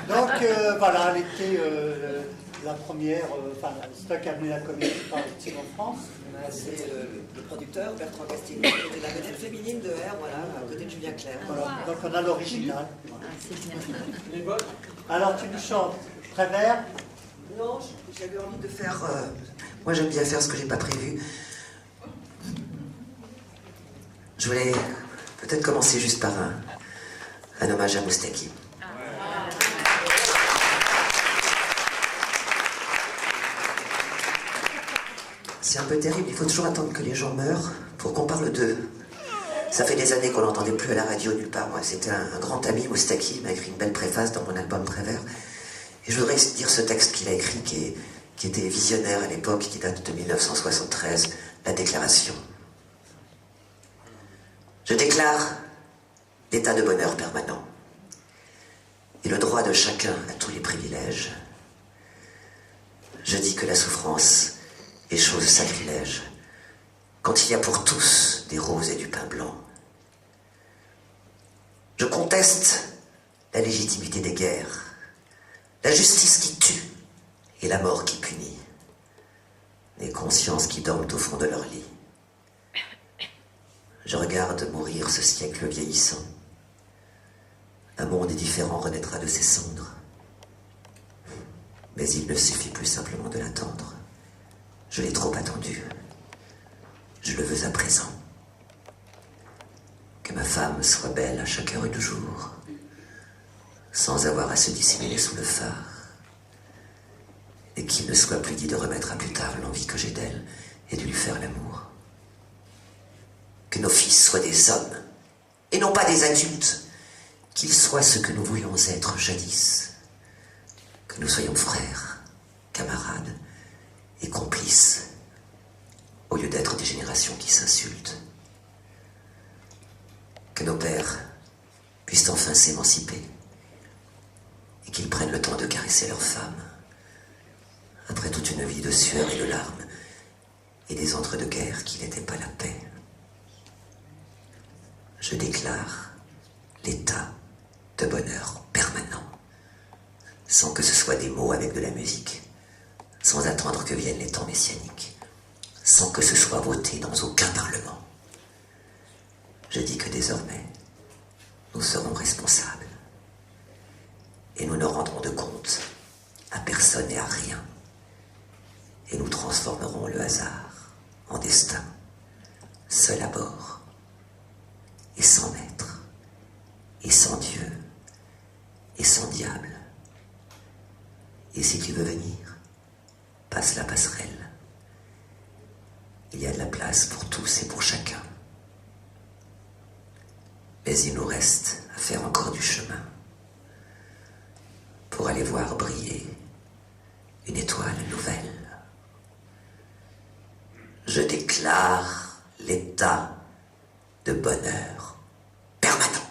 Donc voilà, elle était la première, c'est toi qui as amené la comédie par en France. C'est le producteur Bertrand Castillo, qui était la vedette féminine de R, voilà, à côté de Julien Clerc. Voilà. Donc on a l'original. Ah, c'est bien. Les bonnes. Alors tu nous chantes Prévert. Non, j'avais envie de faire... moi j'aime bien faire ce que j'ai pas prévu. Je voulais peut-être commencer juste par un hommage à Moustaki. C'est un peu terrible, il faut toujours attendre que les gens meurent pour qu'on parle d'eux. Ça fait des années qu'on l'entendait plus à la radio nulle part. Moi, c'était un grand ami, Moustaki, il m'a écrit une belle préface dans mon album Prévert. Et je voudrais dire ce texte qu'il a écrit, qui était visionnaire à l'époque, qui date de 1973, la Déclaration. Je déclare l'état de bonheur permanent et le droit de chacun à tous les privilèges. Je dis que la souffrance est chose sacrilège quand il y a pour tous des roses et du pain blanc. Je conteste la légitimité des guerres, la justice qui tue et la mort qui punit, les consciences qui dorment au fond de leur lit. Je regarde mourir ce siècle vieillissant. Un monde différent renaîtra de ses cendres. Mais il ne suffit plus simplement de l'attendre. Je l'ai trop attendu. Je le veux à présent. Que ma femme soit belle à chaque heure du jour, sans avoir à se dissimuler sous le phare. Et qu'il ne soit plus dit de remettre à plus tard l'envie que j'ai d'elle et de lui faire l'amour. Que nos fils soient des hommes, et non pas des adultes, qu'ils soient ce que nous voulions être jadis. Que nous soyons frères, camarades et complices, au lieu d'être des générations qui s'insultent. Que nos pères puissent enfin s'émanciper, et qu'ils prennent le temps de caresser leurs femmes, après toute une vie de sueur et de larmes, et des entre-deux-guerres qui n'étaient pas la paix. Je déclare l'état de bonheur permanent, sans que ce soit des mots avec de la musique, sans attendre que viennent les temps messianiques, sans que ce soit voté dans aucun parlement. Je dis que désormais, nous serons responsables, et nous ne rendrons de compte à personne et à rien, et nous transformerons le hasard en destin, seul à bord, et sans maître, et sans Dieu, et sans diable. Et si tu veux venir, passe la passerelle. Il y a de la place pour tous et pour chacun. Mais il nous reste à faire encore du chemin pour aller voir briller une étoile nouvelle. Je déclare l'état de bonheur permanent.